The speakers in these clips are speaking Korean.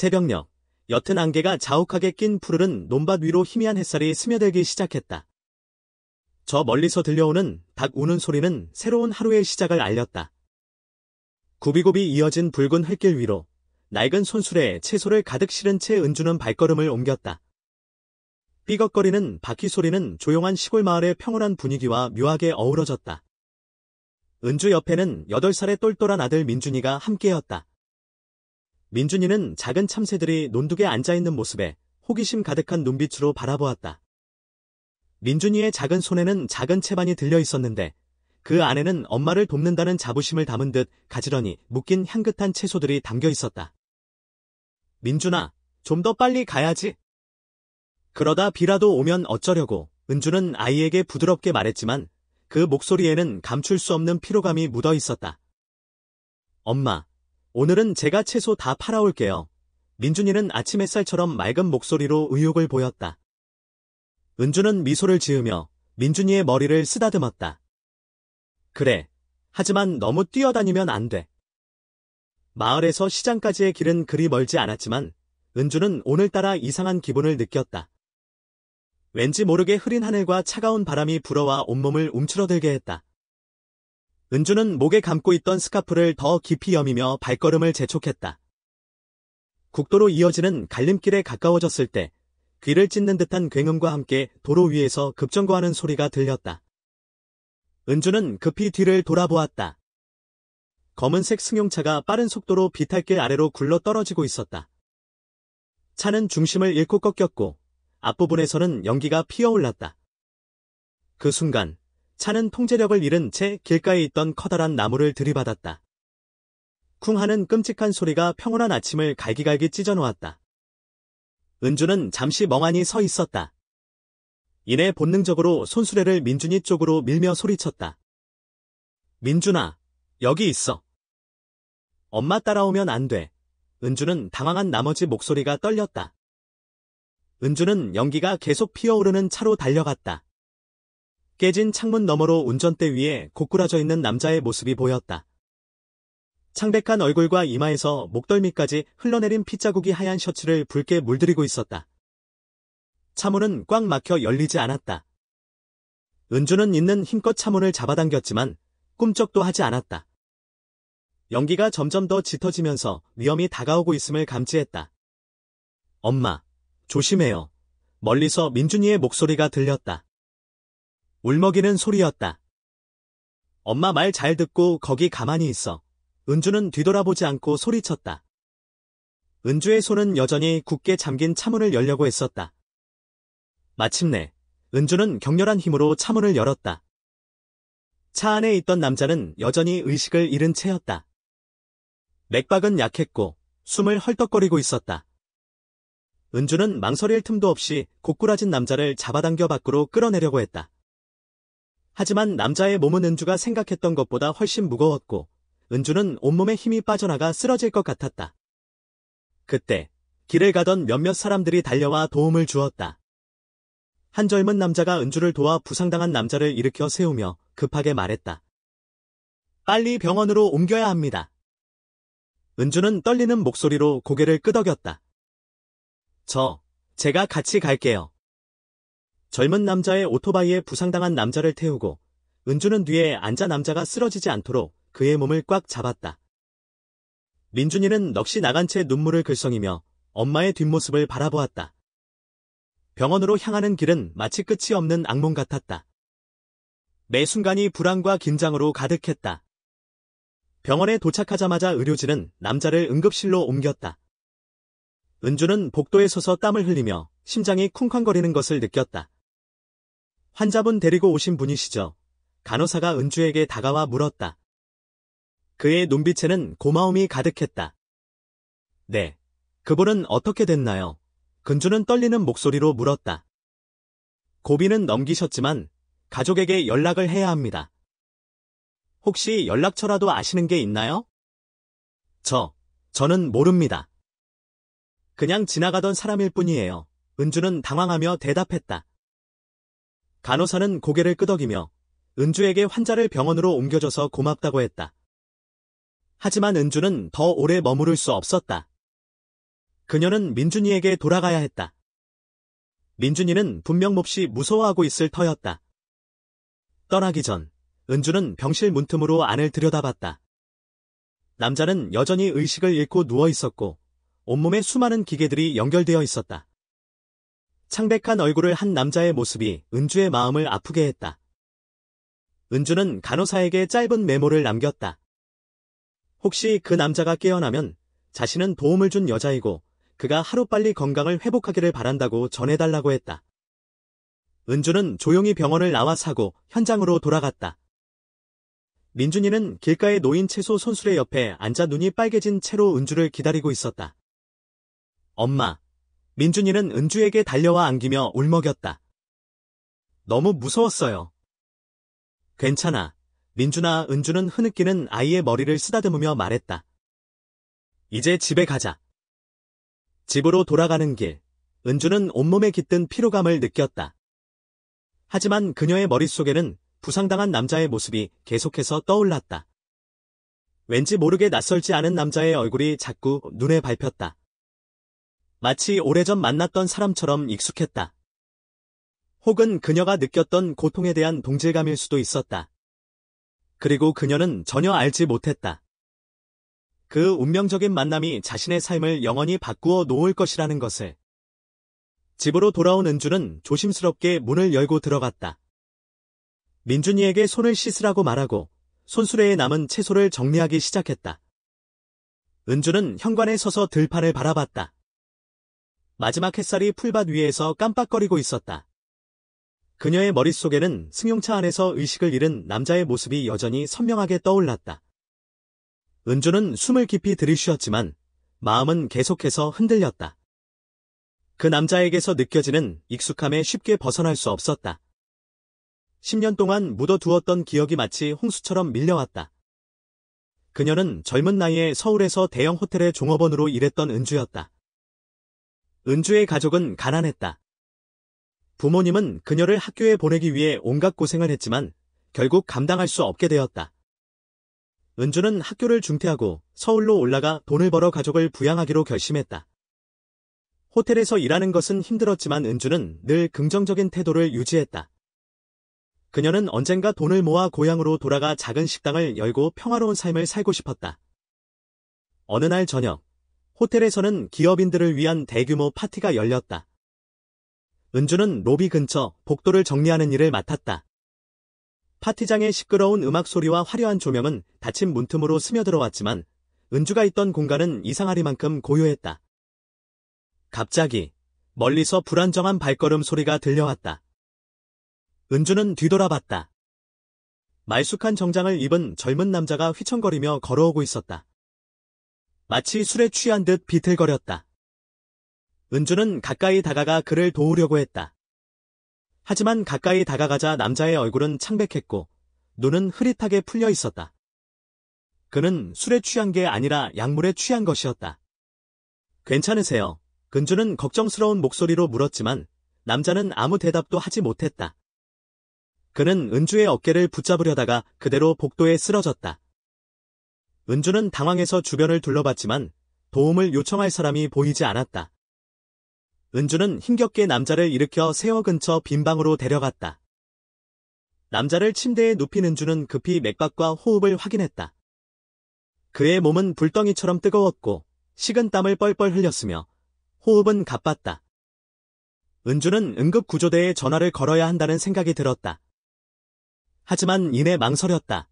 새벽녘, 옅은 안개가 자욱하게 낀 푸르른 논밭 위로 희미한 햇살이 스며들기 시작했다. 저 멀리서 들려오는 닭 우는 소리는 새로운 하루의 시작을 알렸다. 굽이굽이 이어진 붉은 흙길 위로 낡은 손수레에 채소를 가득 실은 채 은주는 발걸음을 옮겼다. 삐걱거리는 바퀴 소리는 조용한 시골 마을의 평온한 분위기와 묘하게 어우러졌다. 은주 옆에는 8살의 똘똘한 아들 민준이가 함께였다. 민준이는 작은 참새들이 논둑에 앉아있는 모습에 호기심 가득한 눈빛으로 바라보았다. 민준이의 작은 손에는 작은 채반이 들려있었는데 그 안에는 엄마를 돕는다는 자부심을 담은 듯 가지런히 묶인 향긋한 채소들이 담겨있었다. 민준아, 좀 더 빨리 가야지. 그러다 비라도 오면 어쩌려고 은주는 아이에게 부드럽게 말했지만 그 목소리에는 감출 수 없는 피로감이 묻어있었다. 엄마, 오늘은 제가 채소 다 팔아올게요. 민준이는 아침 햇살처럼 맑은 목소리로 의욕을 보였다. 은주는 미소를 지으며 민준이의 머리를 쓰다듬었다. 그래, 하지만 너무 뛰어다니면 안 돼. 마을에서 시장까지의 길은 그리 멀지 않았지만 은주는 오늘따라 이상한 기분을 느꼈다. 왠지 모르게 흐린 하늘과 차가운 바람이 불어와 온몸을 움츠러들게 했다. 은주는 목에 감고 있던 스카프를 더 깊이 여미며 발걸음을 재촉했다. 국도로 이어지는 갈림길에 가까워졌을 때 귀를 찢는 듯한 굉음과 함께 도로 위에서 급정거하는 소리가 들렸다. 은주는 급히 뒤를 돌아보았다. 검은색 승용차가 빠른 속도로 비탈길 아래로 굴러 떨어지고 있었다. 차는 중심을 잃고 꺾였고 앞부분에서는 연기가 피어올랐다. 그 순간 차는 통제력을 잃은 채 길가에 있던 커다란 나무를 들이받았다. 쿵 하는 끔찍한 소리가 평온한 아침을 갈기갈기 찢어놓았다. 은주는 잠시 멍하니 서 있었다. 이내 본능적으로 손수레를 민준이 쪽으로 밀며 소리쳤다. 민준아, 여기 있어. 엄마 따라오면 안 돼. 은주는 당황한 나머지 목소리가 떨렸다. 은주는 연기가 계속 피어오르는 차로 달려갔다. 깨진 창문 너머로 운전대 위에 고꾸라져 있는 남자의 모습이 보였다. 창백한 얼굴과 이마에서 목덜미까지 흘러내린 핏자국이 하얀 셔츠를 붉게 물들이고 있었다. 차문은 꽉 막혀 열리지 않았다. 은주는 있는 힘껏 차문을 잡아당겼지만 꿈쩍도 하지 않았다. 연기가 점점 더 짙어지면서 위험이 다가오고 있음을 감지했다. 엄마, 조심해요. 멀리서 민준이의 목소리가 들렸다. 울먹이는 소리였다. 엄마 말 잘 듣고 거기 가만히 있어. 은주는 뒤돌아보지 않고 소리쳤다. 은주의 손은 여전히 굳게 잠긴 차문을 열려고 했었다. 마침내 은주는 격렬한 힘으로 차문을 열었다. 차 안에 있던 남자는 여전히 의식을 잃은 채였다. 맥박은 약했고 숨을 헐떡거리고 있었다. 은주는 망설일 틈도 없이 고꾸라진 남자를 잡아당겨 밖으로 끌어내려고 했다. 하지만 남자의 몸은 은주가 생각했던 것보다 훨씬 무거웠고 은주는 온몸에 힘이 빠져나가 쓰러질 것 같았다. 그때 길을 가던 몇몇 사람들이 달려와 도움을 주었다. 한 젊은 남자가 은주를 도와 부상당한 남자를 일으켜 세우며 급하게 말했다. 빨리 병원으로 옮겨야 합니다. 은주는 떨리는 목소리로 고개를 끄덕였다. 제가 같이 갈게요. 젊은 남자의 오토바이에 부상당한 남자를 태우고 은주는 뒤에 앉아 남자가 쓰러지지 않도록 그의 몸을 꽉 잡았다. 민준이는 넋이 나간 채 눈물을 글썽이며 엄마의 뒷모습을 바라보았다. 병원으로 향하는 길은 마치 끝이 없는 악몽 같았다. 매 순간이 불안과 긴장으로 가득했다. 병원에 도착하자마자 의료진은 남자를 응급실로 옮겼다. 은주는 복도에 서서 땀을 흘리며 심장이 쿵쾅거리는 것을 느꼈다. 환자분 데리고 오신 분이시죠? 간호사가 은주에게 다가와 물었다. 그의 눈빛에는 고마움이 가득했다. 네. 그분은 어떻게 됐나요? 근주는 떨리는 목소리로 물었다. 고비는 넘기셨지만 가족에게 연락을 해야 합니다. 혹시 연락처라도 아시는 게 있나요? 저는 모릅니다. 그냥 지나가던 사람일 뿐이에요. 은주는 당황하며 대답했다. 간호사는 고개를 끄덕이며 은주에게 환자를 병원으로 옮겨줘서 고맙다고 했다. 하지만 은주는 더 오래 머무를 수 없었다. 그녀는 민준이에게 돌아가야 했다. 민준이는 분명 몹시 무서워하고 있을 터였다. 떠나기 전 은주는 병실 문틈으로 안을 들여다봤다. 남자는 여전히 의식을 잃고 누워 있었고 온몸에 수많은 기계들이 연결되어 있었다. 창백한 얼굴을 한 남자의 모습이 은주의 마음을 아프게 했다. 은주는 간호사에게 짧은 메모를 남겼다. 혹시 그 남자가 깨어나면 자신은 도움을 준 여자이고 그가 하루빨리 건강을 회복하기를 바란다고 전해달라고 했다. 은주는 조용히 병원을 나와 사고 현장으로 돌아갔다. 민준이는 길가에 놓인 채소 손수레 옆에 앉아 눈이 빨개진 채로 은주를 기다리고 있었다. 엄마. 민준이는 은주에게 달려와 안기며 울먹였다. 너무 무서웠어요. 괜찮아. 민준아. 은주는 흐느끼는 아이의 머리를 쓰다듬으며 말했다. 이제 집에 가자. 집으로 돌아가는 길, 은주는 온몸에 깃든 피로감을 느꼈다. 하지만 그녀의 머릿속에는 부상당한 남자의 모습이 계속해서 떠올랐다. 왠지 모르게 낯설지 않은 남자의 얼굴이 자꾸 눈에 밟혔다. 마치 오래전 만났던 사람처럼 익숙했다. 혹은 그녀가 느꼈던 고통에 대한 동질감일 수도 있었다. 그리고 그녀는 전혀 알지 못했다. 그 운명적인 만남이 자신의 삶을 영원히 바꾸어 놓을 것이라는 것을. 집으로 돌아온 은주는 조심스럽게 문을 열고 들어갔다. 민준이에게 손을 씻으라고 말하고 손수레에 남은 채소를 정리하기 시작했다. 은주는 현관에 서서 들판을 바라봤다. 마지막 햇살이 풀밭 위에서 깜빡거리고 있었다. 그녀의 머릿속에는 승용차 안에서 의식을 잃은 남자의 모습이 여전히 선명하게 떠올랐다. 은주는 숨을 깊이 들이쉬었지만 마음은 계속해서 흔들렸다. 그 남자에게서 느껴지는 익숙함에 쉽게 벗어날 수 없었다. 10년 동안 묻어두었던 기억이 마치 홍수처럼 밀려왔다. 그녀는 젊은 나이에 서울에서 대형 호텔의 종업원으로 일했던 은주였다. 은주의 가족은 가난했다. 부모님은 그녀를 학교에 보내기 위해 온갖 고생을 했지만 결국 감당할 수 없게 되었다. 은주는 학교를 중퇴하고 서울로 올라가 돈을 벌어 가족을 부양하기로 결심했다. 호텔에서 일하는 것은 힘들었지만 은주는 늘 긍정적인 태도를 유지했다. 그녀는 언젠가 돈을 모아 고향으로 돌아가 작은 식당을 열고 평화로운 삶을 살고 싶었다. 어느 날 저녁, 호텔에서는 기업인들을 위한 대규모 파티가 열렸다. 은주는 로비 근처 복도를 정리하는 일을 맡았다. 파티장의 시끄러운 음악 소리와 화려한 조명은 닫힌 문틈으로 스며들어왔지만 은주가 있던 공간은 이상하리만큼 고요했다. 갑자기 멀리서 불안정한 발걸음 소리가 들려왔다. 은주는 뒤돌아봤다. 말쑥한 정장을 입은 젊은 남자가 휘청거리며 걸어오고 있었다. 마치 술에 취한 듯 비틀거렸다. 은주는 가까이 다가가 그를 도우려고 했다. 하지만 가까이 다가가자 남자의 얼굴은 창백했고 눈은 흐릿하게 풀려 있었다. 그는 술에 취한 게 아니라 약물에 취한 것이었다. 괜찮으세요? 은주는 걱정스러운 목소리로 물었지만 남자는 아무 대답도 하지 못했다. 그는 은주의 어깨를 붙잡으려다가 그대로 복도에 쓰러졌다. 은주는 당황해서 주변을 둘러봤지만 도움을 요청할 사람이 보이지 않았다. 은주는 힘겹게 남자를 일으켜 세워 근처 빈 방으로 데려갔다. 남자를 침대에 눕힌 은주는 급히 맥박과 호흡을 확인했다. 그의 몸은 불덩이처럼 뜨거웠고 식은 땀을 뻘뻘 흘렸으며 호흡은 가빴다. 은주는 응급구조대에 전화를 걸어야 한다는 생각이 들었다. 하지만 이내 망설였다.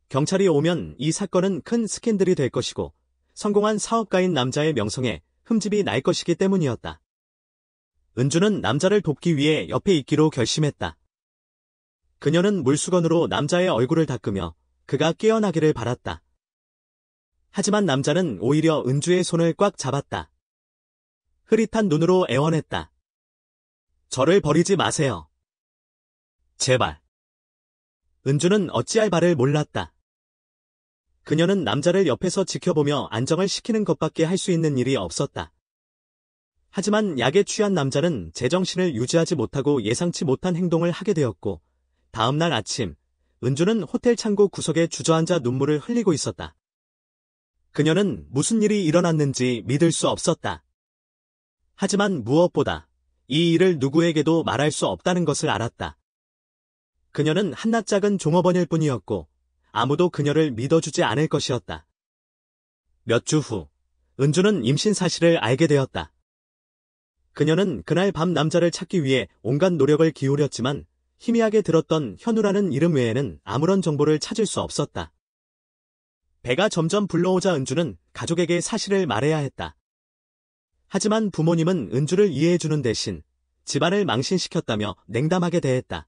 경찰이 오면 이 사건은 큰 스캔들이 될 것이고 성공한 사업가인 남자의 명성에 흠집이 날 것이기 때문이었다. 은주는 남자를 돕기 위해 옆에 있기로 결심했다. 그녀는 물수건으로 남자의 얼굴을 닦으며 그가 깨어나기를 바랐다. 하지만 남자는 오히려 은주의 손을 꽉 잡았다. 흐릿한 눈으로 애원했다. 저를 버리지 마세요. 제발. 은주는 어찌할 바를 몰랐다. 그녀는 남자를 옆에서 지켜보며 안정을 시키는 것밖에 할 수 있는 일이 없었다. 하지만 약에 취한 남자는 제정신을 유지하지 못하고 예상치 못한 행동을 하게 되었고 다음 날 아침 은주는 호텔 창고 구석에 주저앉아 눈물을 흘리고 있었다. 그녀는 무슨 일이 일어났는지 믿을 수 없었다. 하지만 무엇보다 이 일을 누구에게도 말할 수 없다는 것을 알았다. 그녀는 한낱 작은 종업원일 뿐이었고 아무도 그녀를 믿어주지 않을 것이었다. 몇 주 후, 은주는 임신 사실을 알게 되었다. 그녀는 그날 밤 남자를 찾기 위해 온갖 노력을 기울였지만 희미하게 들었던 현우라는 이름 외에는 아무런 정보를 찾을 수 없었다. 배가 점점 불러오자 은주는 가족에게 사실을 말해야 했다. 하지만 부모님은 은주를 이해해주는 대신 집안을 망신시켰다며 냉담하게 대했다.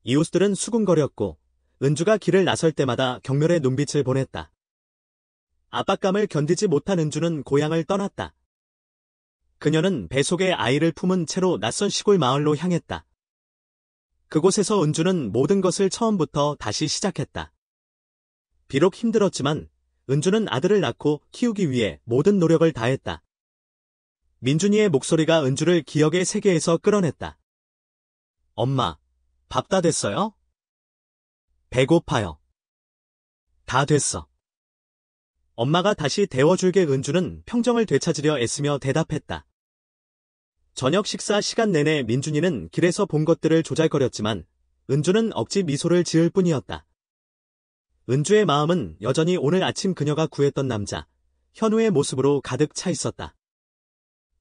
이웃들은 수군거렸고 은주가 길을 나설 때마다 경멸의 눈빛을 보냈다. 압박감을 견디지 못한 은주는 고향을 떠났다. 그녀는 배 속에 아이를 품은 채로 낯선 시골 마을로 향했다. 그곳에서 은주는 모든 것을 처음부터 다시 시작했다. 비록 힘들었지만 은주는 아들을 낳고 키우기 위해 모든 노력을 다했다. 민준이의 목소리가 은주를 기억의 세계에서 끌어냈다. 엄마, 밥 다 됐어요? 배고파요. 다 됐어. 엄마가 다시 데워줄게. 은주는 평정을 되찾으려 애쓰며 대답했다. 저녁 식사 시간 내내 민준이는 길에서 본 것들을 조잘거렸지만 은주는 억지 미소를 지을 뿐이었다. 은주의 마음은 여전히 오늘 아침 그녀가 구했던 남자, 현우의 모습으로 가득 차 있었다.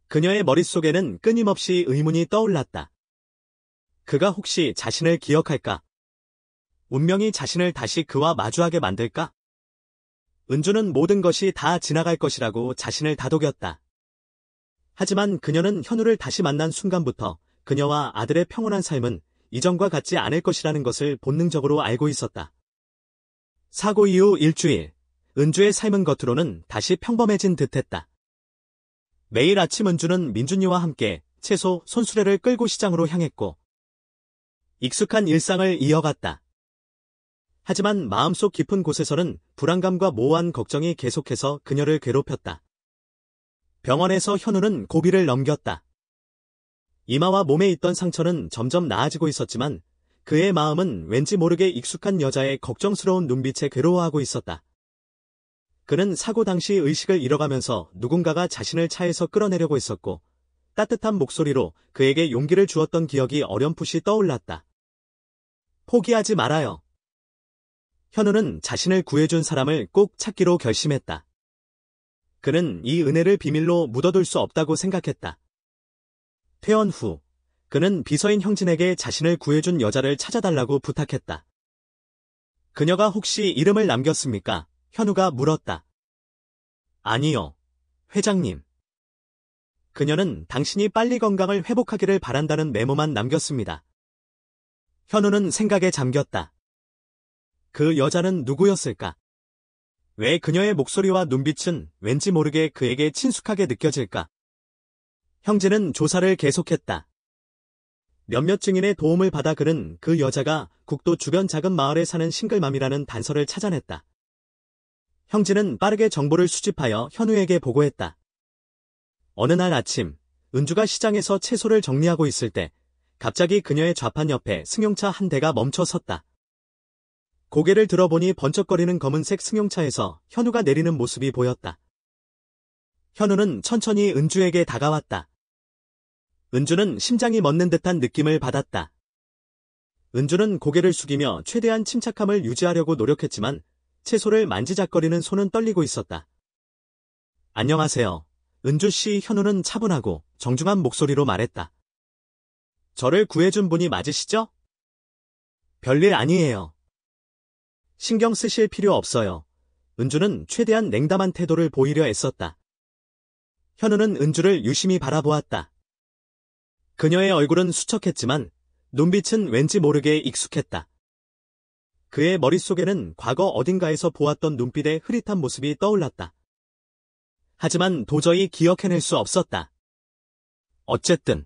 그녀의 머릿속에는 끊임없이 의문이 떠올랐다. 그가 혹시 자신을 기억할까? 운명이 자신을 다시 그와 마주하게 만들까? 은주는 모든 것이 다 지나갈 것이라고 자신을 다독였다. 하지만 그녀는 현우를 다시 만난 순간부터 그녀와 아들의 평온한 삶은 이전과 같지 않을 것이라는 것을 본능적으로 알고 있었다. 사고 이후 일주일, 은주의 삶은 겉으로는 다시 평범해진 듯했다. 매일 아침 은주는 민준이와 함께 채소, 손수레를 끌고 시장으로 향했고 익숙한 일상을 이어갔다. 하지만 마음속 깊은 곳에서는 불안감과 모호한 걱정이 계속해서 그녀를 괴롭혔다. 병원에서 현우는 고비를 넘겼다. 이마와 몸에 있던 상처는 점점 나아지고 있었지만 그의 마음은 왠지 모르게 익숙한 여자의 걱정스러운 눈빛에 괴로워하고 있었다. 그는 사고 당시 의식을 잃어가면서 누군가가 자신을 차에서 끌어내려고 했었고 따뜻한 목소리로 그에게 용기를 주었던 기억이 어렴풋이 떠올랐다. 포기하지 말아요. 현우는 자신을 구해준 사람을 꼭 찾기로 결심했다. 그는 이 은혜를 비밀로 묻어둘 수 없다고 생각했다. 퇴원 후, 그는 비서인 형진에게 자신을 구해준 여자를 찾아달라고 부탁했다. 그녀가 혹시 이름을 남겼습니까? 현우가 물었다. 아니요, 회장님. 그녀는 당신이 빨리 건강을 회복하기를 바란다는 메모만 남겼습니다. 현우는 생각에 잠겼다. 그 여자는 누구였을까? 왜 그녀의 목소리와 눈빛은 왠지 모르게 그에게 친숙하게 느껴질까? 형제는 조사를 계속했다. 몇몇 증인의 도움을 받아 그는 그 여자가 국도 주변 작은 마을에 사는 싱글맘이라는 단서를 찾아냈다. 형제는 빠르게 정보를 수집하여 현우에게 보고했다. 어느 날 아침, 은주가 시장에서 채소를 정리하고 있을 때 갑자기 그녀의 좌판 옆에 승용차 한 대가 멈춰 섰다. 고개를 들어보니 번쩍거리는 검은색 승용차에서 현우가 내리는 모습이 보였다. 현우는 천천히 은주에게 다가왔다. 은주는 심장이 멎는 듯한 느낌을 받았다. 은주는 고개를 숙이며 최대한 침착함을 유지하려고 노력했지만 채소를 만지작거리는 손은 떨리고 있었다. 안녕하세요. 은주씨. 현우는 차분하고 정중한 목소리로 말했다. 저를 구해준 분이 맞으시죠? 별일 아니에요. 신경 쓰실 필요 없어요. 은주는 최대한 냉담한 태도를 보이려 애썼다. 현우는 은주를 유심히 바라보았다. 그녀의 얼굴은 수척했지만 눈빛은 왠지 모르게 익숙했다. 그의 머릿속에는 과거 어딘가에서 보았던 눈빛의 흐릿한 모습이 떠올랐다. 하지만 도저히 기억해낼 수 없었다. 어쨌든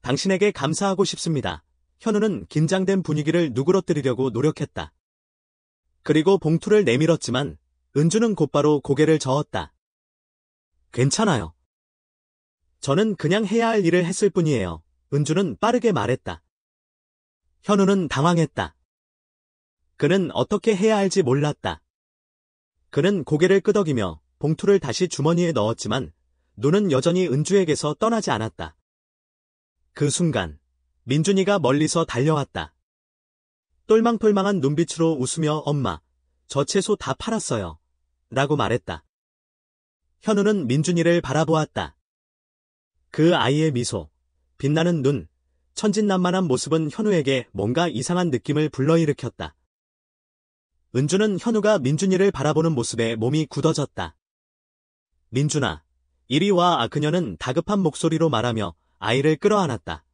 당신에게 감사하고 싶습니다. 현우는 긴장된 분위기를 누그러뜨리려고 노력했다. 그리고 봉투를 내밀었지만 은주는 곧바로 고개를 저었다. 괜찮아요. 저는 그냥 해야 할 일을 했을 뿐이에요. 은주는 빠르게 말했다. 현우는 당황했다. 그는 어떻게 해야 할지 몰랐다. 그는 고개를 끄덕이며 봉투를 다시 주머니에 넣었지만 눈은 여전히 은주에게서 떠나지 않았다. 그 순간 민준이가 멀리서 달려왔다. 똘망똘망한 눈빛으로 웃으며 엄마, 저 채소 다 팔았어요. 라고 말했다. 현우는 민준이를 바라보았다. 그 아이의 미소, 빛나는 눈, 천진난만한 모습은 현우에게 뭔가 이상한 느낌을 불러일으켰다. 은주는 현우가 민준이를 바라보는 모습에 몸이 굳어졌다. 민준아, 이리 와. 그녀는 다급한 목소리로 말하며 아이를 끌어안았다.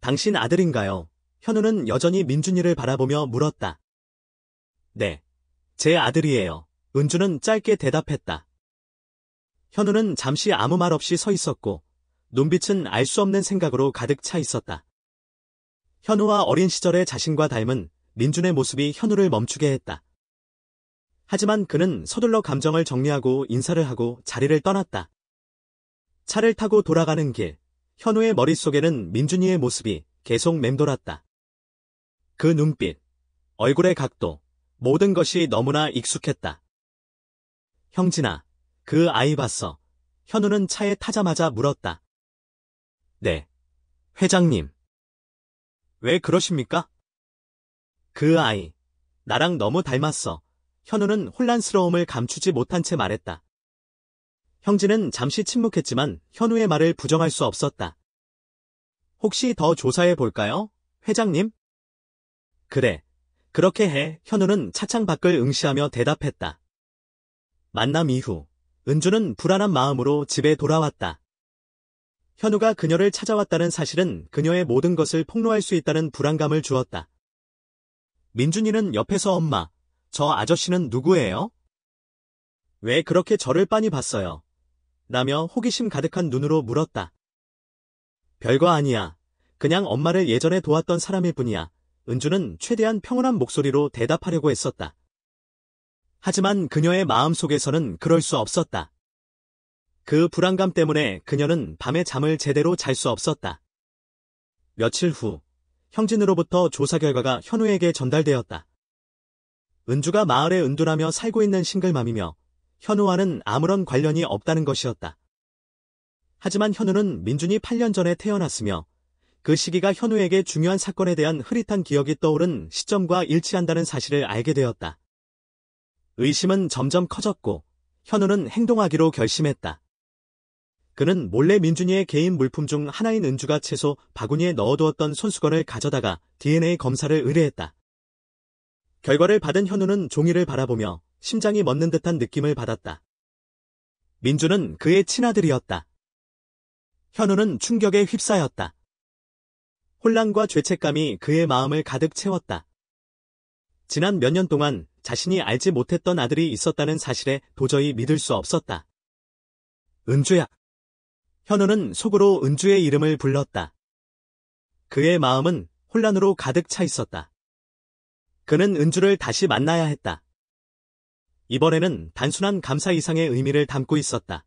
당신 아들인가요? 현우는 여전히 민준이를 바라보며 물었다. 네, 제 아들이에요. 은주는 짧게 대답했다. 현우는 잠시 아무 말 없이 서 있었고 눈빛은 알 수 없는 생각으로 가득 차 있었다. 현우와 어린 시절의 자신과 닮은 민준의 모습이 현우를 멈추게 했다. 하지만 그는 서둘러 감정을 정리하고 인사를 하고 자리를 떠났다. 차를 타고 돌아가는 길, 현우의 머릿속에는 민준이의 모습이 계속 맴돌았다. 그 눈빛, 얼굴의 각도, 모든 것이 너무나 익숙했다. 형진아, 그 아이 봤어? 현우는 차에 타자마자 물었다. 네, 회장님. 왜 그러십니까? 그 아이, 나랑 너무 닮았어. 현우는 혼란스러움을 감추지 못한 채 말했다. 형진은 잠시 침묵했지만 현우의 말을 부정할 수 없었다. 혹시 더 조사해 볼까요, 회장님? 그래, 그렇게 해. 현우는 차창 밖을 응시하며 대답했다. 만남 이후 은주는 불안한 마음으로 집에 돌아왔다. 현우가 그녀를 찾아왔다는 사실은 그녀의 모든 것을 폭로할 수 있다는 불안감을 주었다. 민준이는 옆에서 엄마, 저 아저씨는 누구예요? 왜 그렇게 저를 빤히 봤어요? 라며 호기심 가득한 눈으로 물었다. 별거 아니야. 그냥 엄마를 예전에 도왔던 사람일 뿐이야. 은주는 최대한 평온한 목소리로 대답하려고 했었다. 하지만 그녀의 마음속에서는 그럴 수 없었다. 그 불안감 때문에 그녀는 밤에 잠을 제대로 잘 수 없었다. 며칠 후, 형진으로부터 조사 결과가 현우에게 전달되었다. 은주가 마을에 은둔하며 살고 있는 싱글맘이며 현우와는 아무런 관련이 없다는 것이었다. 하지만 현우는 민준이 8년 전에 태어났으며 그 시기가 현우에게 중요한 사건에 대한 흐릿한 기억이 떠오른 시점과 일치한다는 사실을 알게 되었다. 의심은 점점 커졌고 현우는 행동하기로 결심했다. 그는 몰래 민준이의 개인 물품 중 하나인 은주가 채소 바구니에 넣어두었던 손수건을 가져다가 DNA 검사를 의뢰했다. 결과를 받은 현우는 종이를 바라보며 심장이 멎는 듯한 느낌을 받았다. 민준은 그의 친아들이었다. 현우는 충격에 휩싸였다. 혼란과 죄책감이 그의 마음을 가득 채웠다. 지난 몇 년 동안 자신이 알지 못했던 아들이 있었다는 사실에 도저히 믿을 수 없었다. 은주야. 현우는 속으로 은주의 이름을 불렀다. 그의 마음은 혼란으로 가득 차 있었다. 그는 은주를 다시 만나야 했다. 이번에는 단순한 감사 이상의 의미를 담고 있었다.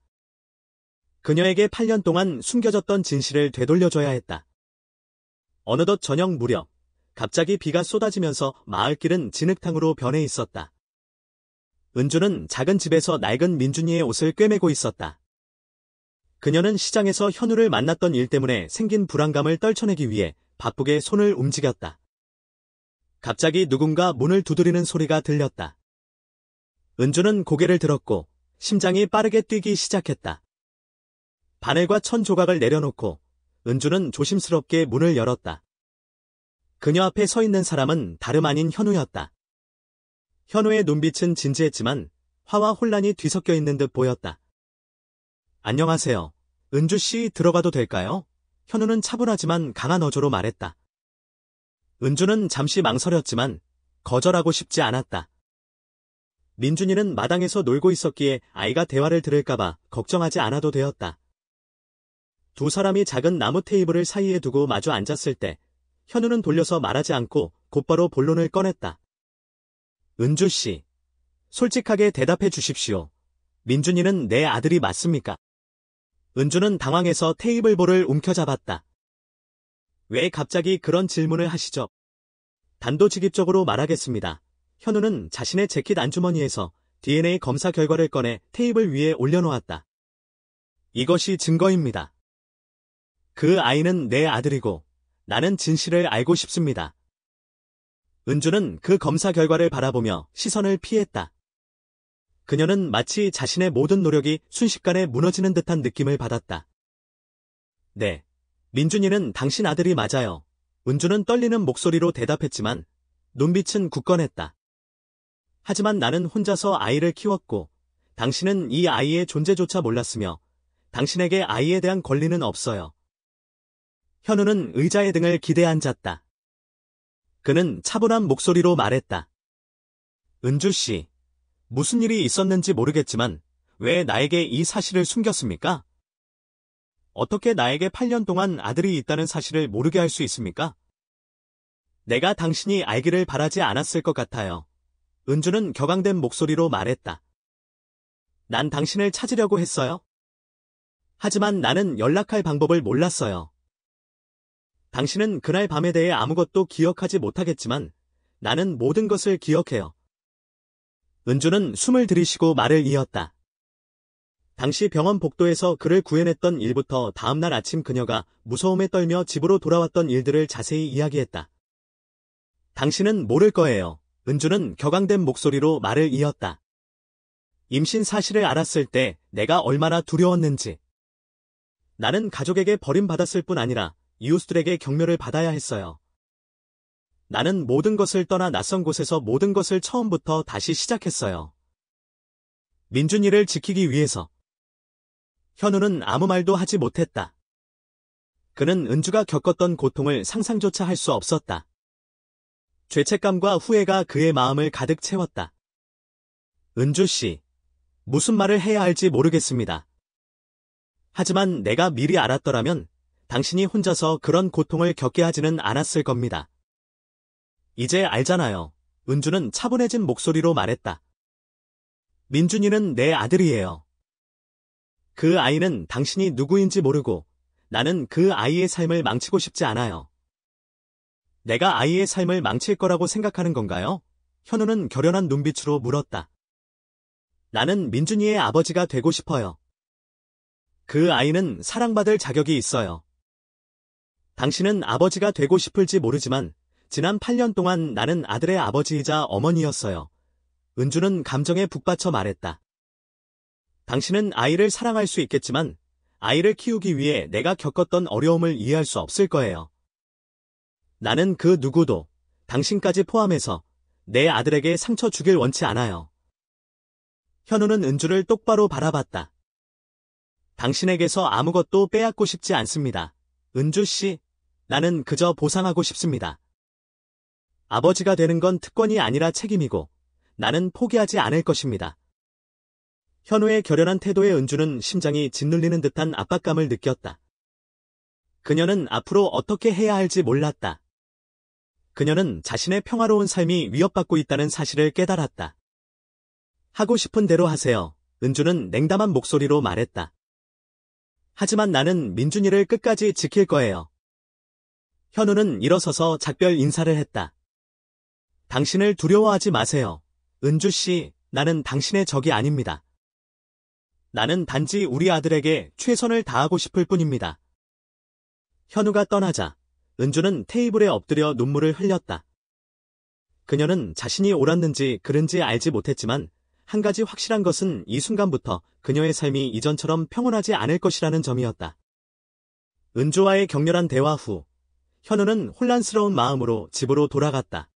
그녀에게 8년 동안 숨겨졌던 진실을 되돌려줘야 했다. 어느덧 저녁 무렵, 갑자기 비가 쏟아지면서 마을길은 진흙탕으로 변해 있었다. 은주는 작은 집에서 낡은 민준이의 옷을 꿰매고 있었다. 그녀는 시장에서 현우를 만났던 일 때문에 생긴 불안감을 떨쳐내기 위해 바쁘게 손을 움직였다. 갑자기 누군가 문을 두드리는 소리가 들렸다. 은주는 고개를 들었고 심장이 빠르게 뛰기 시작했다. 바늘과 천 조각을 내려놓고 은주는 조심스럽게 문을 열었다. 그녀 앞에 서 있는 사람은 다름 아닌 현우였다. 현우의 눈빛은 진지했지만 화와 혼란이 뒤섞여 있는 듯 보였다. 안녕하세요. 은주씨 들어가도 될까요? 현우는 차분하지만 강한 어조로 말했다. 은주는 잠시 망설였지만 거절하고 싶지 않았다. 민준이는 마당에서 놀고 있었기에 아이가 대화를 들을까봐 걱정하지 않아도 되었다. 두 사람이 작은 나무 테이블을 사이에 두고 마주 앉았을 때 현우는 돌려서 말하지 않고 곧바로 본론을 꺼냈다. 은주씨, 솔직하게 대답해 주십시오. 민준이는 내 아들이 맞습니까? 은주는 당황해서 테이블볼을 움켜잡았다. 왜 갑자기 그런 질문을 하시죠? 단도직입적으로 말하겠습니다. 현우는 자신의 재킷 안주머니에서 DNA 검사 결과를 꺼내 테이블 위에 올려놓았다. 이것이 증거입니다. 그 아이는 내 아들이고 나는 진실을 알고 싶습니다. 은주는 그 검사 결과를 바라보며 시선을 피했다. 그녀는 마치 자신의 모든 노력이 순식간에 무너지는 듯한 느낌을 받았다. 네, 민준이는 당신 아들이 맞아요. 은주는 떨리는 목소리로 대답했지만 눈빛은 굳건했다. 하지만 나는 혼자서 아이를 키웠고 당신은 이 아이의 존재조차 몰랐으며 당신에게 아이에 대한 권리는 없어요. 현우는 의자에 등을 기대 앉았다. 그는 차분한 목소리로 말했다. 은주 씨, 무슨 일이 있었는지 모르겠지만 왜 나에게 이 사실을 숨겼습니까? 어떻게 나에게 8년 동안 아들이 있다는 사실을 모르게 할 수 있습니까? 내가 당신이 알기를 바라지 않았을 것 같아요. 은주는 격앙된 목소리로 말했다. 난 당신을 찾으려고 했어요. 하지만 나는 연락할 방법을 몰랐어요. 당신은 그날 밤에 대해 아무것도 기억하지 못하겠지만 나는 모든 것을 기억해요. 은주는 숨을 들이쉬고 말을 이었다. 당시 병원 복도에서 그를 구해냈던 일부터 다음날 아침 그녀가 무서움에 떨며 집으로 돌아왔던 일들을 자세히 이야기했다. 당신은 모를 거예요. 은주는 격앙된 목소리로 말을 이었다. 임신 사실을 알았을 때 내가 얼마나 두려웠는지. 나는 가족에게 버림받았을 뿐 아니라 이웃들에게 경멸을 받아야 했어요. 나는 모든 것을 떠나 낯선 곳에서 모든 것을 처음부터 다시 시작했어요. 민준이를 지키기 위해서. 현우는 아무 말도 하지 못했다. 그는 은주가 겪었던 고통을 상상조차 할 수 없었다. 죄책감과 후회가 그의 마음을 가득 채웠다. 은주 씨, 무슨 말을 해야 할지 모르겠습니다. 하지만 내가 미리 알았더라면 당신이 혼자서 그런 고통을 겪게 하지는 않았을 겁니다. 이제 알잖아요. 은주는 차분해진 목소리로 말했다. 민준이는 내 아들이에요. 그 아이는 당신이 누구인지 모르고 나는 그 아이의 삶을 망치고 싶지 않아요. 내가 아이의 삶을 망칠 거라고 생각하는 건가요? 현우는 결연한 눈빛으로 물었다. 나는 민준이의 아버지가 되고 싶어요. 그 아이는 사랑받을 자격이 있어요. 당신은 아버지가 되고 싶을지 모르지만 지난 8년 동안 나는 아들의 아버지이자 어머니였어요. 은주는 감정에 북받쳐 말했다. 당신은 아이를 사랑할 수 있겠지만 아이를 키우기 위해 내가 겪었던 어려움을 이해할 수 없을 거예요. 나는 그 누구도 당신까지 포함해서 내 아들에게 상처 주길 원치 않아요. 현우는 은주를 똑바로 바라봤다. 당신에게서 아무것도 빼앗고 싶지 않습니다. 은주 씨, 나는 그저 보상하고 싶습니다. 아버지가 되는 건 특권이 아니라 책임이고 나는 포기하지 않을 것입니다. 현우의 결연한 태도에 은주는 심장이 짓눌리는 듯한 압박감을 느꼈다. 그녀는 앞으로 어떻게 해야 할지 몰랐다. 그녀는 자신의 평화로운 삶이 위협받고 있다는 사실을 깨달았다. 하고 싶은 대로 하세요. 은주는 냉담한 목소리로 말했다. 하지만 나는 민준이를 끝까지 지킬 거예요. 현우는 일어서서 작별 인사를 했다. 당신을 두려워하지 마세요. 은주 씨, 나는 당신의 적이 아닙니다. 나는 단지 우리 아들에게 최선을 다하고 싶을 뿐입니다. 현우가 떠나자 은주는 테이블에 엎드려 눈물을 흘렸다. 그녀는 자신이 옳았는지 그른지 알지 못했지만 한 가지 확실한 것은 이 순간부터 그녀의 삶이 이전처럼 평온하지 않을 것이라는 점이었다. 은주와의 격렬한 대화 후 현우는 혼란스러운 마음으로 집으로 돌아갔다.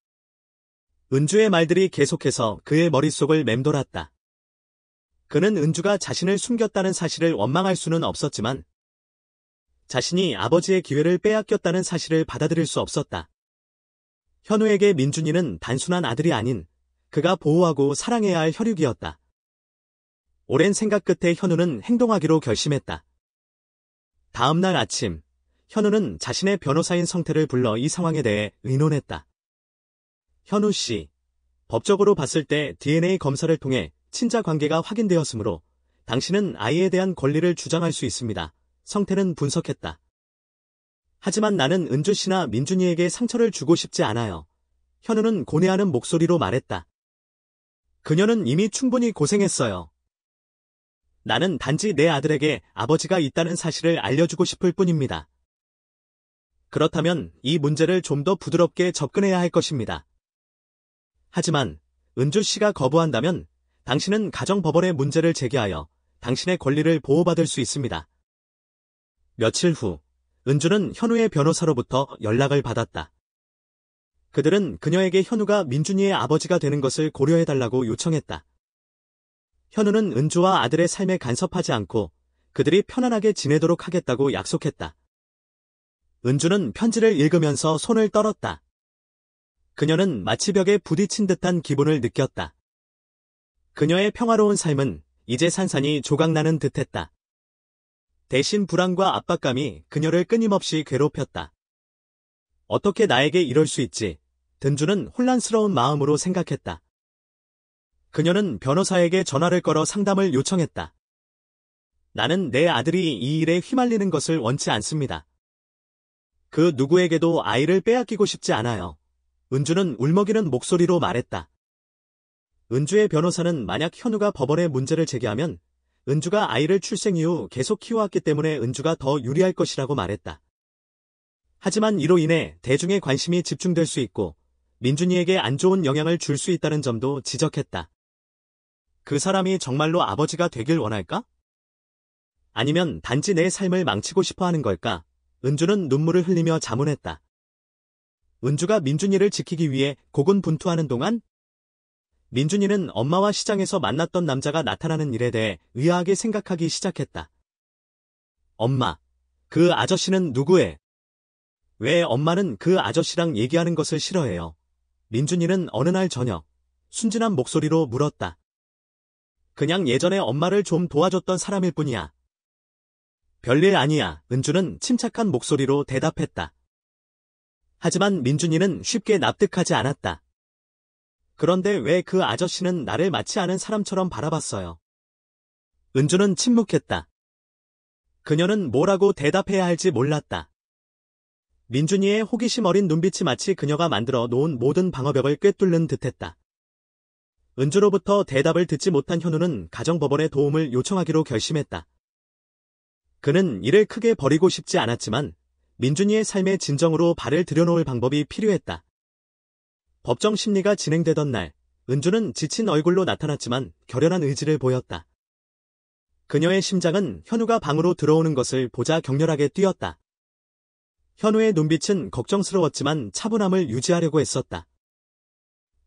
은주의 말들이 계속해서 그의 머릿속을 맴돌았다. 그는 은주가 자신을 숨겼다는 사실을 원망할 수는 없었지만 자신이 아버지의 기회를 빼앗겼다는 사실을 받아들일 수 없었다. 현우에게 민준이는 단순한 아들이 아닌 그가 보호하고 사랑해야 할 혈육이었다. 오랜 생각 끝에 현우는 행동하기로 결심했다. 다음 날 아침, 현우는 자신의 변호사인 성태를 불러 이 상황에 대해 의논했다. 현우 씨, 법적으로 봤을 때 DNA 검사를 통해 친자 관계가 확인되었으므로 당신은 아이에 대한 권리를 주장할 수 있습니다. 성태는 분석했다. 하지만 나는 은주 씨나 민준이에게 상처를 주고 싶지 않아요. 현우는 고뇌하는 목소리로 말했다. 그녀는 이미 충분히 고생했어요. 나는 단지 내 아들에게 아버지가 있다는 사실을 알려주고 싶을 뿐입니다. 그렇다면 이 문제를 좀 더 부드럽게 접근해야 할 것입니다. 하지만 은주 씨가 거부한다면 당신은 가정법원에 문제를 제기하여 당신의 권리를 보호받을 수 있습니다. 며칠 후, 은주는 현우의 변호사로부터 연락을 받았다. 그들은 그녀에게 현우가 민준이의 아버지가 되는 것을 고려해달라고 요청했다. 현우는 은주와 아들의 삶에 간섭하지 않고 그들이 편안하게 지내도록 하겠다고 약속했다. 은주는 편지를 읽으면서 손을 떨었다. 그녀는 마치 벽에 부딪힌 듯한 기분을 느꼈다. 그녀의 평화로운 삶은 이제 산산이 조각나는 듯했다. 대신 불안과 압박감이 그녀를 끊임없이 괴롭혔다. 어떻게 나에게 이럴 수 있지? 은주는 혼란스러운 마음으로 생각했다. 그녀는 변호사에게 전화를 걸어 상담을 요청했다. 나는 내 아들이 이 일에 휘말리는 것을 원치 않습니다. 그 누구에게도 아이를 빼앗기고 싶지 않아요. 은주는 울먹이는 목소리로 말했다. 은주의 변호사는 만약 현우가 법원에 문제를 제기하면 은주가 아이를 출생 이후 계속 키워왔기 때문에 은주가 더 유리할 것이라고 말했다. 하지만 이로 인해 대중의 관심이 집중될 수 있고 민준이에게 안 좋은 영향을 줄 수 있다는 점도 지적했다. 그 사람이 정말로 아버지가 되길 원할까? 아니면 단지 내 삶을 망치고 싶어 하는 걸까? 은주는 눈물을 흘리며 자문했다. 은주가 민준이를 지키기 위해 고군분투하는 동안 민준이는 엄마와 시장에서 만났던 남자가 나타나는 일에 대해 의아하게 생각하기 시작했다. 엄마, 그 아저씨는 누구에? 왜 엄마는 그 아저씨랑 얘기하는 것을 싫어해요? 민준이는 어느 날 저녁 순진한 목소리로 물었다. 그냥 예전에 엄마를 좀 도와줬던 사람일 뿐이야. 별일 아니야. 은주는 침착한 목소리로 대답했다. 하지만 민준이는 쉽게 납득하지 않았다. 그런데 왜 그 아저씨는 나를 맞지 않은 사람처럼 바라봤어요? 은주는 침묵했다. 그녀는 뭐라고 대답해야 할지 몰랐다. 민준이의 호기심 어린 눈빛이 마치 그녀가 만들어 놓은 모든 방어벽을 꿰뚫는 듯했다. 은주로부터 대답을 듣지 못한 현우는 가정법원의 도움을 요청하기로 결심했다. 그는 이를 크게 버리고 싶지 않았지만 민준이의 삶에 진정으로 발을 들여놓을 방법이 필요했다. 법정 심리가 진행되던 날, 은주는 지친 얼굴로 나타났지만 결연한 의지를 보였다. 그녀의 심장은 현우가 방으로 들어오는 것을 보자 격렬하게 뛰었다. 현우의 눈빛은 걱정스러웠지만 차분함을 유지하려고 했었다.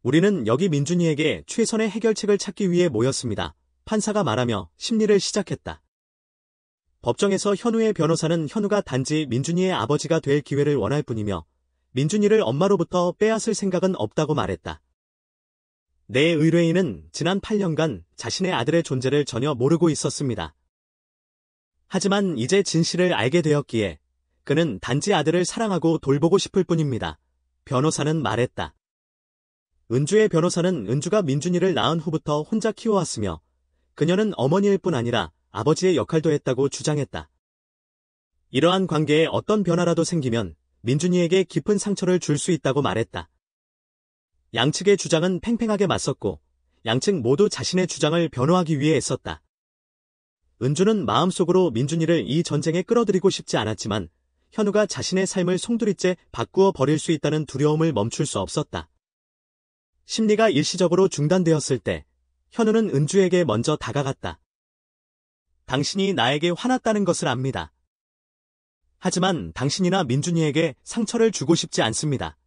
우리는 여기 민준이에게 최선의 해결책을 찾기 위해 모였습니다. 판사가 말하며 심리를 시작했다. 법정에서 현우의 변호사는 현우가 단지 민준이의 아버지가 될 기회를 원할 뿐이며 민준이를 엄마로부터 빼앗을 생각은 없다고 말했다. 내 의뢰인은 지난 8년간 자신의 아들의 존재를 전혀 모르고 있었습니다. 하지만 이제 진실을 알게 되었기에 그는 단지 아들을 사랑하고 돌보고 싶을 뿐입니다. 변호사는 말했다. 은주의 변호사는 은주가 민준이를 낳은 후부터 혼자 키워왔으며 그녀는 어머니일 뿐 아니라 아버지의 역할도 했다고 주장했다. 이러한 관계에 어떤 변화라도 생기면 민준이에게 깊은 상처를 줄 수 있다고 말했다. 양측의 주장은 팽팽하게 맞섰고 양측 모두 자신의 주장을 변호하기 위해 애썼다. 은주는 마음속으로 민준이를 이 전쟁에 끌어들이고 싶지 않았지만 현우가 자신의 삶을 송두리째 바꾸어 버릴 수 있다는 두려움을 멈출 수 없었다. 심리가 일시적으로 중단되었을 때 현우는 은주에게 먼저 다가갔다. 당신이 나에게 화났다는 것을 압니다. 하지만 당신이나 민준이에게 상처를 주고 싶지 않습니다.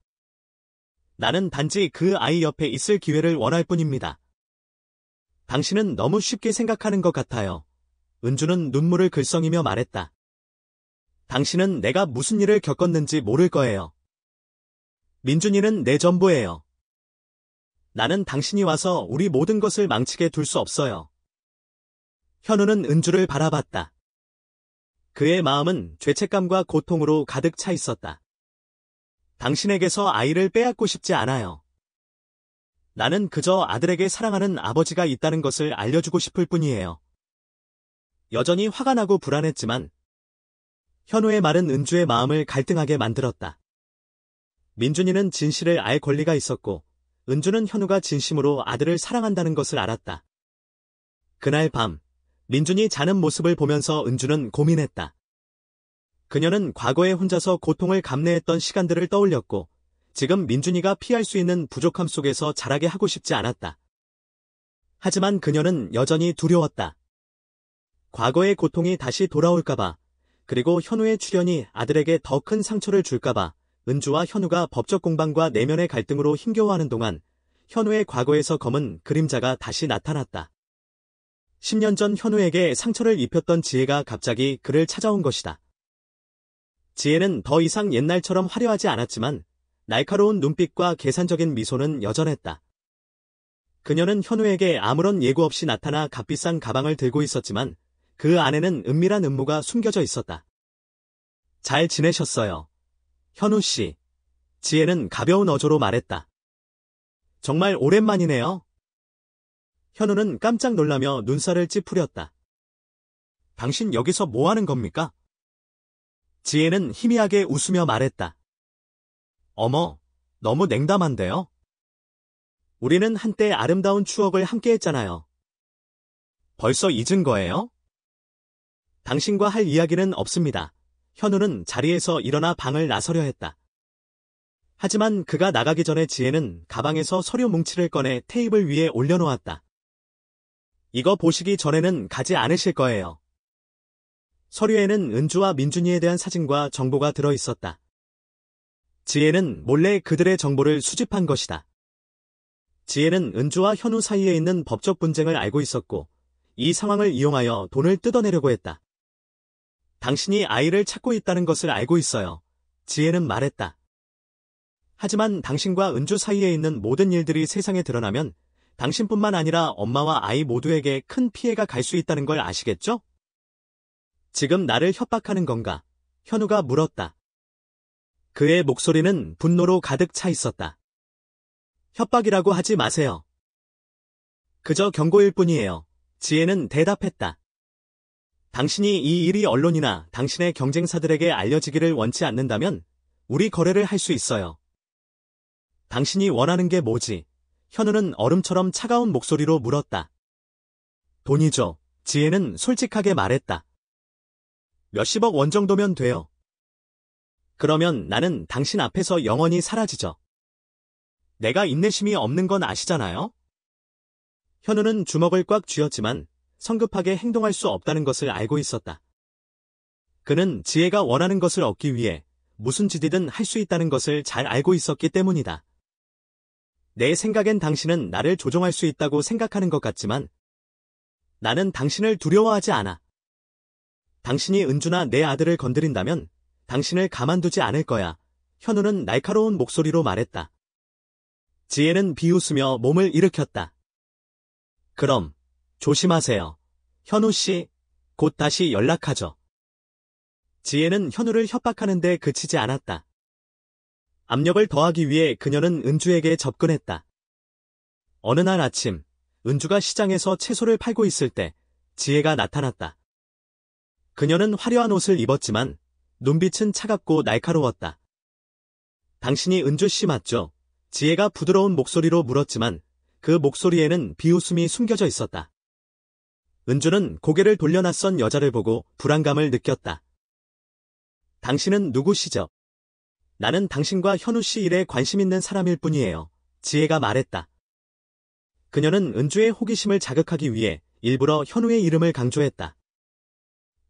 나는 단지 그 아이 옆에 있을 기회를 원할 뿐입니다. 당신은 너무 쉽게 생각하는 것 같아요. 은주는 눈물을 글썽이며 말했다. 당신은 내가 무슨 일을 겪었는지 모를 거예요. 민준이는 내 전부예요. 나는 당신이 와서 우리 모든 것을 망치게 둘 수 없어요. 현우는 은주를 바라봤다. 그의 마음은 죄책감과 고통으로 가득 차 있었다. 당신에게서 아이를 빼앗고 싶지 않아요. 나는 그저 아들에게 사랑하는 아버지가 있다는 것을 알려주고 싶을 뿐이에요. 여전히 화가 나고 불안했지만 현우의 말은 은주의 마음을 갈등하게 만들었다. 민준이는 진실을 알 권리가 있었고 은주는 현우가 진심으로 아들을 사랑한다는 것을 알았다. 그날 밤, 민준이 자는 모습을 보면서 은주는 고민했다. 그녀는 과거에 혼자서 고통을 감내했던 시간들을 떠올렸고, 지금 민준이가 피할 수 있는 부족함 속에서 자라게 하고 싶지 않았다. 하지만 그녀는 여전히 두려웠다. 과거의 고통이 다시 돌아올까봐, 그리고 현우의 출연이 아들에게 더 큰 상처를 줄까봐, 은주와 현우가 법적 공방과 내면의 갈등으로 힘겨워하는 동안, 현우의 과거에서 검은 그림자가 다시 나타났다. 10년 전 현우에게 상처를 입혔던 지혜가 갑자기 그를 찾아온 것이다. 지혜는 더 이상 옛날처럼 화려하지 않았지만, 날카로운 눈빛과 계산적인 미소는 여전했다. 그녀는 현우에게 아무런 예고 없이 나타나 값비싼 가방을 들고 있었지만 그 안에는 은밀한 음모가 숨겨져 있었다. 잘 지내셨어요, 현우 씨. 지혜는 가벼운 어조로 말했다. 정말 오랜만이네요. 현우는 깜짝 놀라며 눈살을 찌푸렸다. 당신 여기서 뭐 하는 겁니까? 지혜는 희미하게 웃으며 말했다. 어머, 너무 냉담한데요? 우리는 한때 아름다운 추억을 함께 했잖아요. 벌써 잊은 거예요? 당신과 할 이야기는 없습니다. 현우는 자리에서 일어나 방을 나서려 했다. 하지만 그가 나가기 전에 지혜는 가방에서 서류 뭉치를 꺼내 테이블 위에 올려놓았다. 이거 보시기 전에는 가지 않으실 거예요. 서류에는 은주와 민준이에 대한 사진과 정보가 들어 있었다. 지혜는 몰래 그들의 정보를 수집한 것이다. 지혜는 은주와 현우 사이에 있는 법적 분쟁을 알고 있었고, 이 상황을 이용하여 돈을 뜯어내려고 했다. 당신이 아이를 찾고 있다는 것을 알고 있어요. 지혜는 말했다. 하지만 당신과 은주 사이에 있는 모든 일들이 세상에 드러나면 당신뿐만 아니라 엄마와 아이 모두에게 큰 피해가 갈 수 있다는 걸 아시겠죠? 지금 나를 협박하는 건가? 현우가 물었다. 그의 목소리는 분노로 가득 차 있었다. 협박이라고 하지 마세요. 그저 경고일 뿐이에요. 지혜는 대답했다. 당신이 이 일이 언론이나 당신의 경쟁사들에게 알려지기를 원치 않는다면 우리 거래를 할 수 있어요. 당신이 원하는 게 뭐지? 현우는 얼음처럼 차가운 목소리로 물었다. 돈이죠. 지혜는 솔직하게 말했다. 몇십억 원 정도면 돼요. 그러면 나는 당신 앞에서 영원히 사라지죠. 내가 인내심이 없는 건 아시잖아요? 현우는 주먹을 꽉 쥐었지만 성급하게 행동할 수 없다는 것을 알고 있었다. 그는 지혜가 원하는 것을 얻기 위해 무슨 짓이든 할 수 있다는 것을 잘 알고 있었기 때문이다. 내 생각엔 당신은 나를 조종할 수 있다고 생각하는 것 같지만 나는 당신을 두려워하지 않아. 당신이 은주나 내 아들을 건드린다면 당신을 가만두지 않을 거야. 현우는 날카로운 목소리로 말했다. 지혜는 비웃으며 몸을 일으켰다. 그럼 조심하세요. 현우 씨, 곧 다시 연락하죠. 지혜는 현우를 협박하는데 그치지 않았다. 압력을 더하기 위해 그녀는 은주에게 접근했다. 어느 날 아침, 은주가 시장에서 채소를 팔고 있을 때 지혜가 나타났다. 그녀는 화려한 옷을 입었지만 눈빛은 차갑고 날카로웠다. 당신이 은주 씨 맞죠? 지혜가 부드러운 목소리로 물었지만 그 목소리에는 비웃음이 숨겨져 있었다. 은주는 고개를 돌려 낯선 여자를 보고 불안감을 느꼈다. 당신은 누구시죠? 나는 당신과 현우 씨 일에 관심 있는 사람일 뿐이에요. 지혜가 말했다. 그녀는 은주의 호기심을 자극하기 위해 일부러 현우의 이름을 강조했다.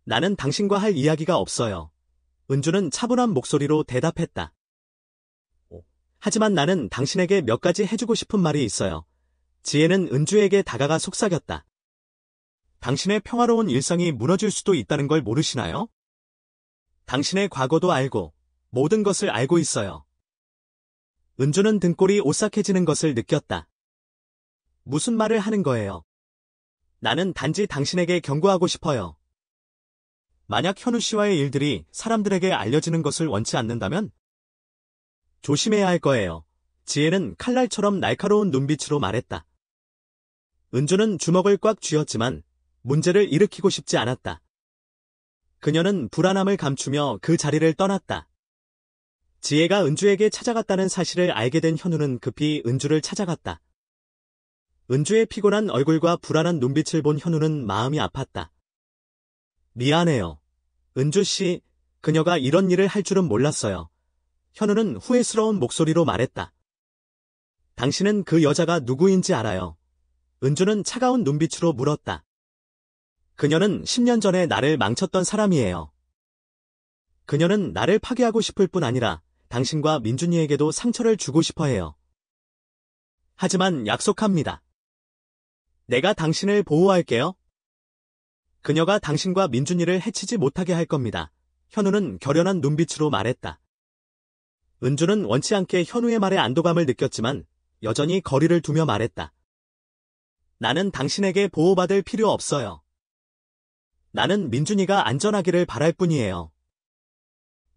나는 당신과 할 이야기가 없어요. 은주는 차분한 목소리로 대답했다. 하지만 나는 당신에게 몇 가지 해주고 싶은 말이 있어요. 지혜는 은주에게 다가가 속삭였다. 당신의 평화로운 일상이 무너질 수도 있다는 걸 모르시나요? 당신의 과거도 알고 모든 것을 알고 있어요. 은주는 등골이 오싹해지는 것을 느꼈다. 무슨 말을 하는 거예요? 나는 단지 당신에게 경고하고 싶어요. 만약 현우 씨와의 일들이 사람들에게 알려지는 것을 원치 않는다면 조심해야 할 거예요. 지혜는 칼날처럼 날카로운 눈빛으로 말했다. 은주는 주먹을 꽉 쥐었지만 문제를 일으키고 싶지 않았다. 그녀는 불안함을 감추며 그 자리를 떠났다. 지혜가 은주에게 찾아갔다는 사실을 알게 된 현우는 급히 은주를 찾아갔다. 은주의 피곤한 얼굴과 불안한 눈빛을 본 현우는 마음이 아팠다. 미안해요. 은주씨, 그녀가 이런 일을 할 줄은 몰랐어요. 현우는 후회스러운 목소리로 말했다. 당신은 그 여자가 누구인지 알아요. 은주는 차가운 눈빛으로 물었다. 그녀는 10년 전에 나를 망쳤던 사람이에요. 그녀는 나를 파괴하고 싶을 뿐 아니라 당신과 민준이에게도 상처를 주고 싶어 해요. 하지만 약속합니다. 내가 당신을 보호할게요. 그녀가 당신과 민준이를 해치지 못하게 할 겁니다. 현우는 결연한 눈빛으로 말했다. 은주는 원치 않게 현우의 말에 안도감을 느꼈지만 여전히 거리를 두며 말했다. 나는 당신에게 보호받을 필요 없어요. 나는 민준이가 안전하기를 바랄 뿐이에요.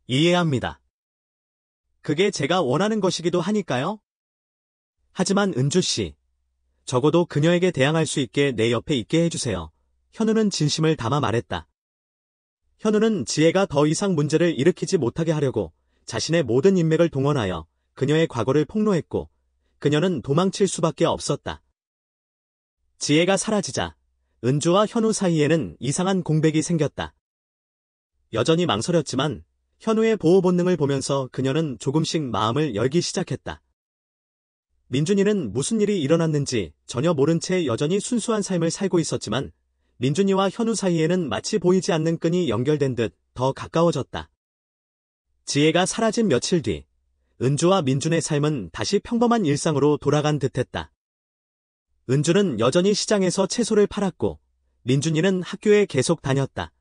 이해합니다. 그게 제가 원하는 것이기도 하니까요. 하지만 은주씨, 적어도 그녀에게 대항할 수 있게 내 옆에 있게 해주세요. 현우는 진심을 담아 말했다. 현우는 지혜가 더 이상 문제를 일으키지 못하게 하려고 자신의 모든 인맥을 동원하여 그녀의 과거를 폭로했고 그녀는 도망칠 수밖에 없었다. 지혜가 사라지자 은주와 현우 사이에는 이상한 공백이 생겼다. 여전히 망설였지만 현우의 보호 본능을 보면서 그녀는 조금씩 마음을 열기 시작했다. 민준이는 무슨 일이 일어났는지 전혀 모른 채 여전히 순수한 삶을 살고 있었지만 민준이와 현우 사이에는 마치 보이지 않는 끈이 연결된 듯 더 가까워졌다. 지혜가 사라진 며칠 뒤 은주와 민준의 삶은 다시 평범한 일상으로 돌아간 듯했다. 은주는 여전히 시장에서 채소를 팔았고 민준이는 학교에 계속 다녔다.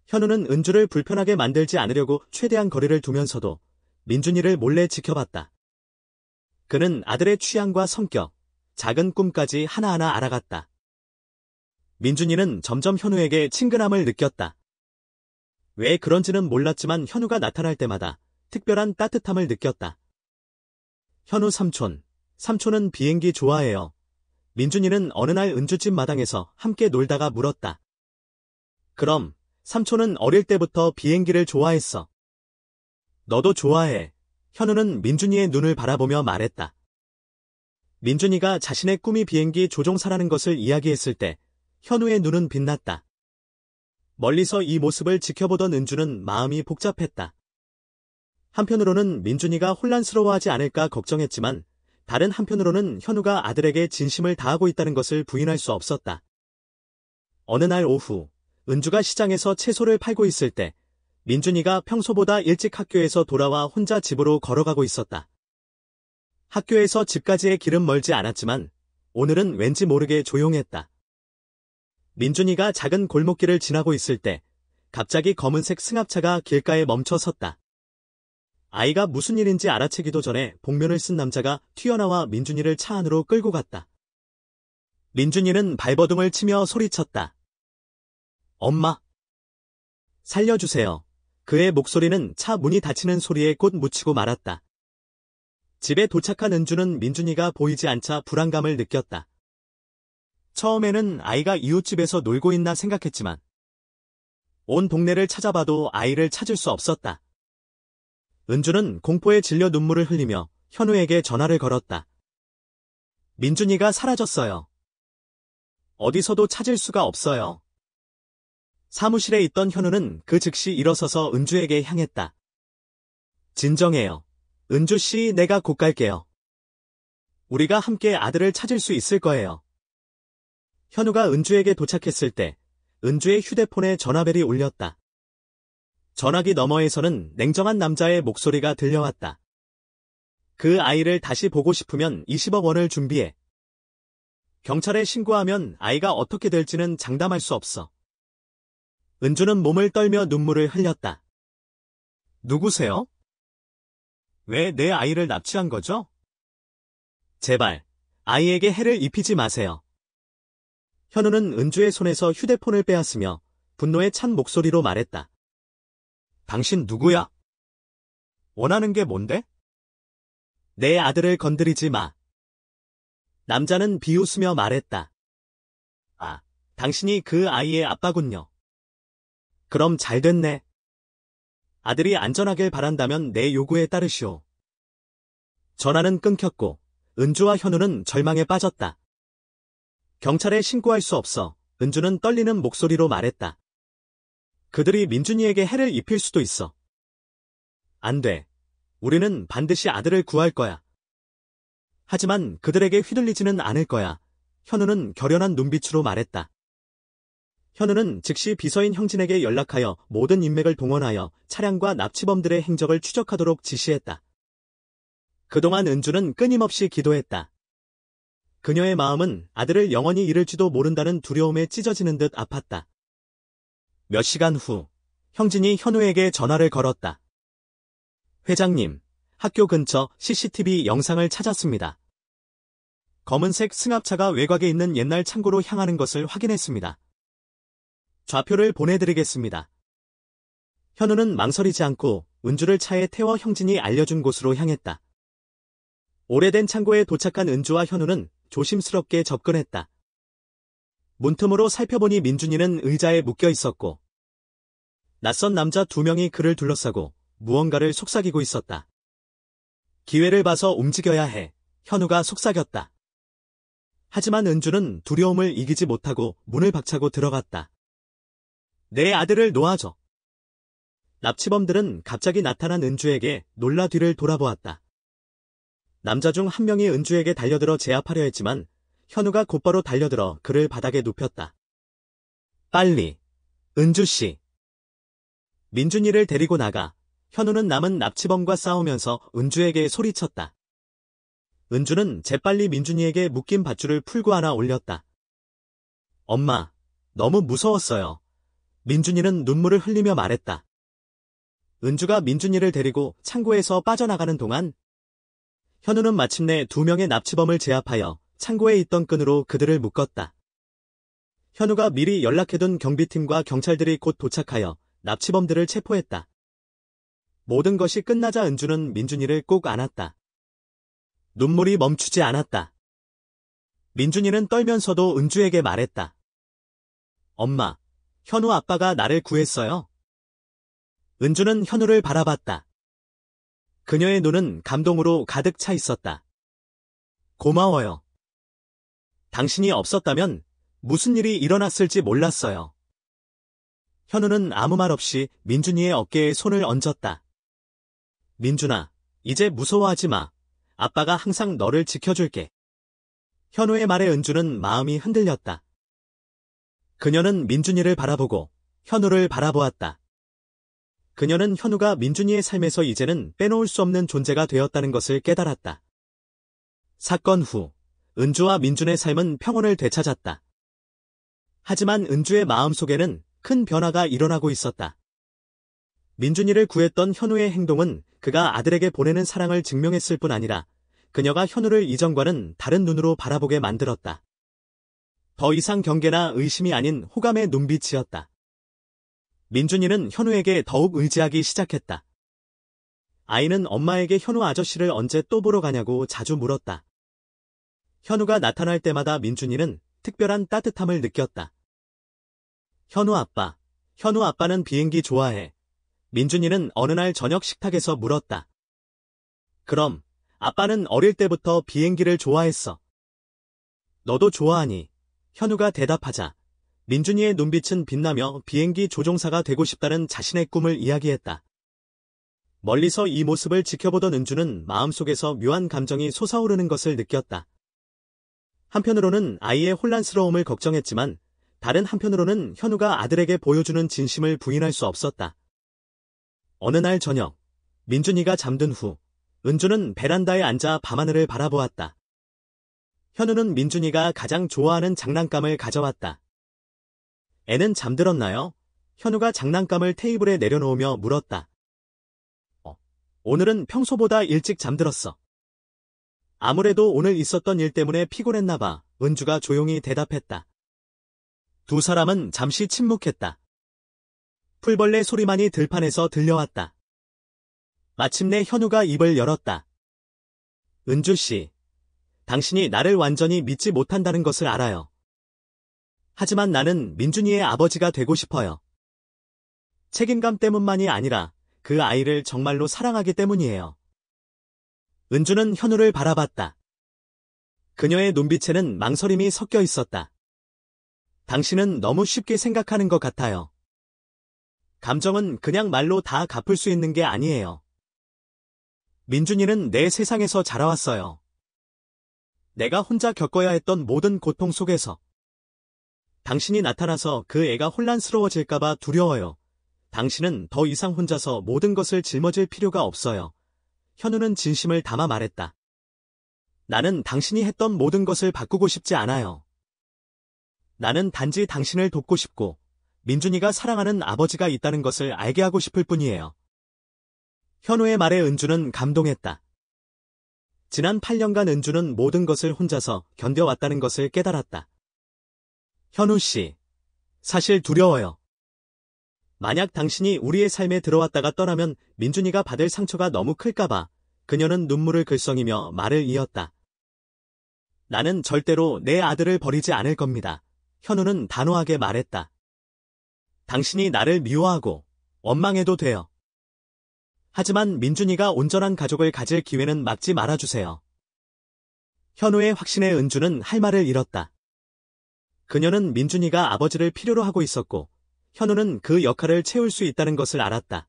현우는 은주를 불편하게 만들지 않으려고 최대한 거리를 두면서도 민준이를 몰래 지켜봤다. 그는 아들의 취향과 성격, 작은 꿈까지 하나하나 알아갔다. 민준이는 점점 현우에게 친근함을 느꼈다. 왜 그런지는 몰랐지만 현우가 나타날 때마다 특별한 따뜻함을 느꼈다. 현우 삼촌은 비행기 좋아해요. 민준이는 어느 날 은주집 마당에서 함께 놀다가 물었다. 그럼 삼촌은 어릴 때부터 비행기를 좋아했어. 너도 좋아해. 현우는 민준이의 눈을 바라보며 말했다. 민준이가 자신의 꿈이 비행기 조종사라는 것을 이야기했을 때 현우의 눈은 빛났다. 멀리서 이 모습을 지켜보던 은주는 마음이 복잡했다. 한편으로는 민준이가 혼란스러워하지 않을까 걱정했지만 다른 한편으로는 현우가 아들에게 진심을 다하고 있다는 것을 부인할 수 없었다. 어느 날 오후 은주가 시장에서 채소를 팔고 있을 때 민준이가 평소보다 일찍 학교에서 돌아와 혼자 집으로 걸어가고 있었다. 학교에서 집까지의 길은 멀지 않았지만 오늘은 왠지 모르게 조용했다. 민준이가 작은 골목길을 지나고 있을 때 갑자기 검은색 승합차가 길가에 멈춰 섰다. 아이가 무슨 일인지 알아채기도 전에 복면을 쓴 남자가 튀어나와 민준이를 차 안으로 끌고 갔다. 민준이는 발버둥을 치며 소리쳤다. 엄마! 살려주세요. 그의 목소리는 차 문이 닫히는 소리에 곧 묻히고 말았다. 집에 도착한 은주는 민준이가 보이지 않자 불안감을 느꼈다. 처음에는 아이가 이웃집에서 놀고 있나 생각했지만 온 동네를 찾아봐도 아이를 찾을 수 없었다. 은주는 공포에 질려 눈물을 흘리며 현우에게 전화를 걸었다. 민준이가 사라졌어요. 어디서도 찾을 수가 없어요. 사무실에 있던 현우는 그 즉시 일어서서 은주에게 향했다. 진정해요. 은주씨, 내가 곧 갈게요. 우리가 함께 아들을 찾을 수 있을 거예요. 현우가 은주에게 도착했을 때 은주의 휴대폰에 전화벨이 울렸다. 전화기 너머에서는 냉정한 남자의 목소리가 들려왔다. 그 아이를 다시 보고 싶으면 20억 원을 준비해. 경찰에 신고하면 아이가 어떻게 될지는 장담할 수 없어. 은주는 몸을 떨며 눈물을 흘렸다. 누구세요? 왜 내 아이를 납치한 거죠? 제발, 아이에게 해를 입히지 마세요. 현우는 은주의 손에서 휴대폰을 빼앗으며 분노에 찬 목소리로 말했다. 당신 누구야? 원하는 게 뭔데? 내 아들을 건드리지 마. 남자는 비웃으며 말했다. 아, 당신이 그 아이의 아빠군요. 그럼 잘 됐네. 아들이 안전하길 바란다면 내 요구에 따르시오. 전화는 끊겼고 은주와 현우는 절망에 빠졌다. 경찰에 신고할 수 없어 은주는 떨리는 목소리로 말했다. 그들이 민준이에게 해를 입힐 수도 있어. 안 돼. 우리는 반드시 아들을 구할 거야. 하지만 그들에게 휘둘리지는 않을 거야. 현우는 결연한 눈빛으로 말했다. 현우는 즉시 비서인 형진에게 연락하여 모든 인맥을 동원하여 차량과 납치범들의 행적을 추적하도록 지시했다. 그동안 은주는 끊임없이 기도했다. 그녀의 마음은 아들을 영원히 잃을지도 모른다는 두려움에 찢어지는 듯 아팠다. 몇 시간 후, 형진이 현우에게 전화를 걸었다. 회장님, 학교 근처 CCTV 영상을 찾았습니다. 검은색 승합차가 외곽에 있는 옛날 창고로 향하는 것을 확인했습니다. 좌표를 보내드리겠습니다. 현우는 망설이지 않고 은주를 차에 태워 형진이 알려준 곳으로 향했다. 오래된 창고에 도착한 은주와 현우는 조심스럽게 접근했다. 문틈으로 살펴보니 민준이는 의자에 묶여 있었고 낯선 남자 2명이 그를 둘러싸고 무언가를 속삭이고 있었다. 기회를 봐서 움직여야 해. 현우가 속삭였다. 하지만 은주는 두려움을 이기지 못하고 문을 박차고 들어갔다. 내 아들을 놓아줘. 납치범들은 갑자기 나타난 은주에게 놀라 뒤를 돌아보았다. 남자 중 한 명이 은주에게 달려들어 제압하려 했지만 현우가 곧바로 달려들어 그를 바닥에 눕혔다. 빨리, 은주씨. 민준이를 데리고 나가. 현우는 남은 납치범과 싸우면서 은주에게 소리쳤다. 은주는 재빨리 민준이에게 묶인 밧줄을 풀고 하나 올렸다. 엄마, 너무 무서웠어요. 민준이는 눈물을 흘리며 말했다. 은주가 민준이를 데리고 창고에서 빠져나가는 동안 현우는 마침내 2명의 납치범을 제압하여 창고에 있던 끈으로 그들을 묶었다. 현우가 미리 연락해둔 경비팀과 경찰들이 곧 도착하여 납치범들을 체포했다. 모든 것이 끝나자 은주는 민준이를 꼭 안았다. 눈물이 멈추지 않았다. 민준이는 떨면서도 은주에게 말했다. 엄마, 현우 아빠가 나를 구했어요. 은주는 현우를 바라봤다. 그녀의 눈은 감동으로 가득 차 있었다. 고마워요. 당신이 없었다면 무슨 일이 일어났을지 몰랐어요. 현우는 아무 말 없이 민준이의 어깨에 손을 얹었다. 민준아, 이제 무서워하지 마. 아빠가 항상 너를 지켜줄게. 현우의 말에 은주는 마음이 흔들렸다. 그녀는 민준이를 바라보고 현우를 바라보았다. 그녀는 현우가 민준이의 삶에서 이제는 빼놓을 수 없는 존재가 되었다는 것을 깨달았다. 사건 후, 은주와 민준의 삶은 평온을 되찾았다. 하지만 은주의 마음속에는 큰 변화가 일어나고 있었다. 민준이를 구했던 현우의 행동은 그가 아들에게 보내는 사랑을 증명했을 뿐 아니라 그녀가 현우를 이전과는 다른 눈으로 바라보게 만들었다. 더 이상 경계나 의심이 아닌 호감의 눈빛이었다. 민준이는 현우에게 더욱 의지하기 시작했다. 아이는 엄마에게 현우 아저씨를 언제 또 보러 가냐고 자주 물었다. 현우가 나타날 때마다 민준이는 특별한 따뜻함을 느꼈다. 현우 아빠는 비행기 좋아해. 민준이는 어느 날 저녁 식탁에서 물었다. 그럼 아빠는 어릴 때부터 비행기를 좋아했어. 너도 좋아하니? 현우가 대답하자 민준이의 눈빛은 빛나며 비행기 조종사가 되고 싶다는 자신의 꿈을 이야기했다. 멀리서 이 모습을 지켜보던 은주는 마음속에서 묘한 감정이 솟아오르는 것을 느꼈다. 한편으로는 아이의 혼란스러움을 걱정했지만 다른 한편으로는 현우가 아들에게 보여주는 진심을 부인할 수 없었다. 어느 날 저녁, 민준이가 잠든 후 은주는 베란다에 앉아 밤하늘을 바라보았다. 현우는 민준이가 가장 좋아하는 장난감을 가져왔다. 애는 잠들었나요? 현우가 장난감을 테이블에 내려놓으며 물었다. 오늘은 평소보다 일찍 잠들었어. 아무래도 오늘 있었던 일 때문에 피곤했나 봐. 은주가 조용히 대답했다. 두 사람은 잠시 침묵했다. 풀벌레 소리만이 들판에서 들려왔다. 마침내 현우가 입을 열었다. 은주씨, 당신이 나를 완전히 믿지 못한다는 것을 알아요. 하지만 나는 민준이의 아버지가 되고 싶어요. 책임감 때문만이 아니라 그 아이를 정말로 사랑하기 때문이에요. 은주는 현우를 바라봤다. 그녀의 눈빛에는 망설임이 섞여 있었다. 당신은 너무 쉽게 생각하는 것 같아요. 감정은 그냥 말로 다 갚을 수 있는 게 아니에요. 민준이는 내 세상에서 자라왔어요. 내가 혼자 겪어야 했던 모든 고통 속에서. 당신이 나타나서 그 애가 혼란스러워질까봐 두려워요. 당신은 더 이상 혼자서 모든 것을 짊어질 필요가 없어요. 현우는 진심을 담아 말했다. 나는 당신이 했던 모든 것을 바꾸고 싶지 않아요. 나는 단지 당신을 돕고 싶고, 민준이가 사랑하는 아버지가 있다는 것을 알게 하고 싶을 뿐이에요. 현우의 말에 은주는 감동했다. 지난 8년간 은주는 모든 것을 혼자서 견뎌왔다는 것을 깨달았다. 현우 씨, 사실 두려워요. 만약 당신이 우리의 삶에 들어왔다가 떠나면 민준이가 받을 상처가 너무 클까봐. 그녀는 눈물을 글썽이며 말을 이었다. 나는 절대로 내 아들을 버리지 않을 겁니다. 현우는 단호하게 말했다. 당신이 나를 미워하고 원망해도 돼요. 하지만 민준이가 온전한 가족을 가질 기회는 막지 말아주세요. 현우의 확신에 은주는 할 말을 잃었다. 그녀는 민준이가 아버지를 필요로 하고 있었고, 현우는 그 역할을 채울 수 있다는 것을 알았다.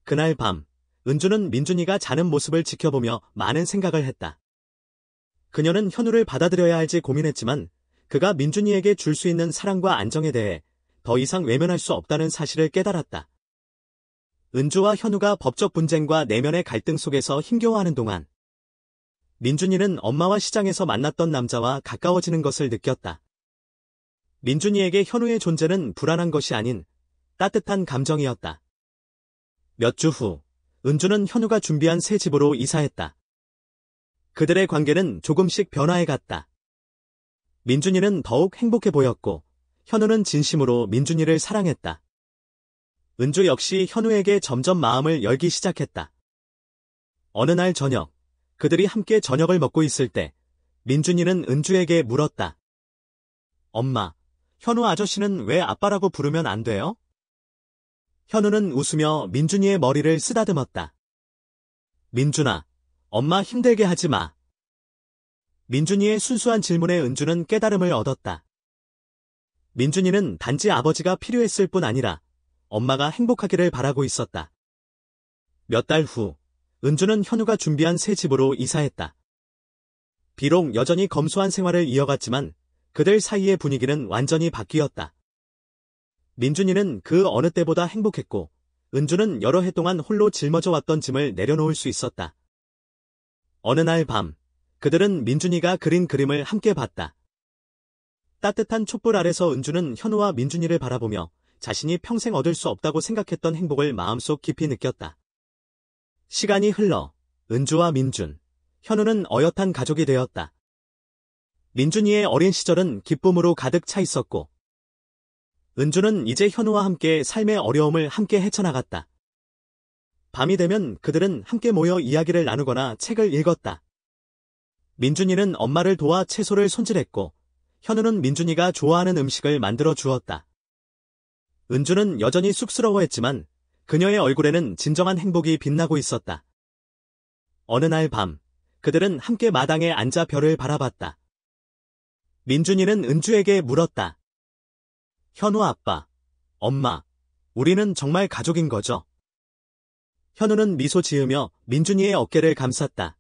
그날 밤, 은주는 민준이가 자는 모습을 지켜보며 많은 생각을 했다. 그녀는 현우를 받아들여야 할지 고민했지만, 그가 민준이에게 줄 수 있는 사랑과 안정에 대해 더 이상 외면할 수 없다는 사실을 깨달았다. 은주와 현우가 법적 분쟁과 내면의 갈등 속에서 힘겨워하는 동안, 민준이는 엄마와 시장에서 만났던 남자와 가까워지는 것을 느꼈다. 민준이에게 현우의 존재는 불안한 것이 아닌 따뜻한 감정이었다. 몇 주 후, 은주는 현우가 준비한 새 집으로 이사했다. 그들의 관계는 조금씩 변화해갔다. 민준이는 더욱 행복해 보였고, 현우는 진심으로 민준이를 사랑했다. 은주 역시 현우에게 점점 마음을 열기 시작했다. 어느 날 저녁, 그들이 함께 저녁을 먹고 있을 때, 민준이는 은주에게 물었다. 엄마, 현우 아저씨는 왜 아빠라고 부르면 안 돼요? 현우는 웃으며 민준이의 머리를 쓰다듬었다. 민준아, 엄마 힘들게 하지 마. 민준이의 순수한 질문에 은주는 깨달음을 얻었다. 민준이는 단지 아버지가 필요했을 뿐 아니라 엄마가 행복하기를 바라고 있었다. 몇 달 후, 은주는 현우가 준비한 새 집으로 이사했다. 비록 여전히 검소한 생활을 이어갔지만 그들 사이의 분위기는 완전히 바뀌었다. 민준이는 그 어느 때보다 행복했고, 은주는 여러 해 동안 홀로 짊어져 왔던 짐을 내려놓을 수 있었다. 어느 날 밤, 그들은 민준이가 그린 그림을 함께 봤다. 따뜻한 촛불 아래서 은주는 현우와 민준이를 바라보며 자신이 평생 얻을 수 없다고 생각했던 행복을 마음속 깊이 느꼈다. 시간이 흘러 은주와 민준, 현우는 어엿한 가족이 되었다. 민준이의 어린 시절은 기쁨으로 가득 차 있었고, 은주는 이제 현우와 함께 삶의 어려움을 함께 헤쳐나갔다. 밤이 되면 그들은 함께 모여 이야기를 나누거나 책을 읽었다. 민준이는 엄마를 도와 채소를 손질했고, 현우는 민준이가 좋아하는 음식을 만들어 주었다. 은주는 여전히 쑥스러워했지만 그녀의 얼굴에는 진정한 행복이 빛나고 있었다. 어느 날 밤, 그들은 함께 마당에 앉아 별을 바라봤다. 민준이는 은주에게 물었다. 현우 아빠, 엄마, 우리는 정말 가족인 거죠? 현우는 미소 지으며 민준이의 어깨를 감쌌다.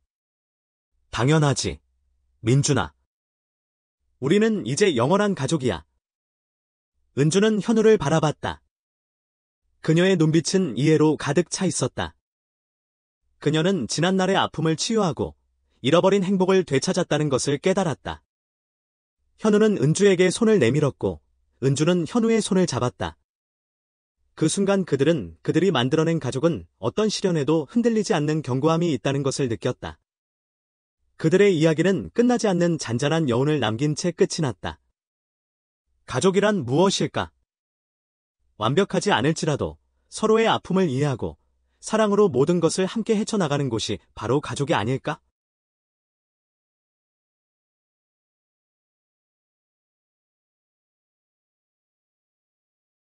당연하지, 민준아. 우리는 이제 영원한 가족이야. 은주는 현우를 바라봤다. 그녀의 눈빛은 이해로 가득 차 있었다. 그녀는 지난날의 아픔을 치유하고 잃어버린 행복을 되찾았다는 것을 깨달았다. 현우는 은주에게 손을 내밀었고, 은주는 현우의 손을 잡았다. 그 순간 그들은 그들이 만들어낸 가족은 어떤 시련에도 흔들리지 않는 견고함이 있다는 것을 느꼈다. 그들의 이야기는 끝나지 않는 잔잔한 여운을 남긴 채 끝이 났다. 가족이란 무엇일까? 완벽하지 않을지라도 서로의 아픔을 이해하고 사랑으로 모든 것을 함께 헤쳐나가는 곳이 바로 가족이 아닐까?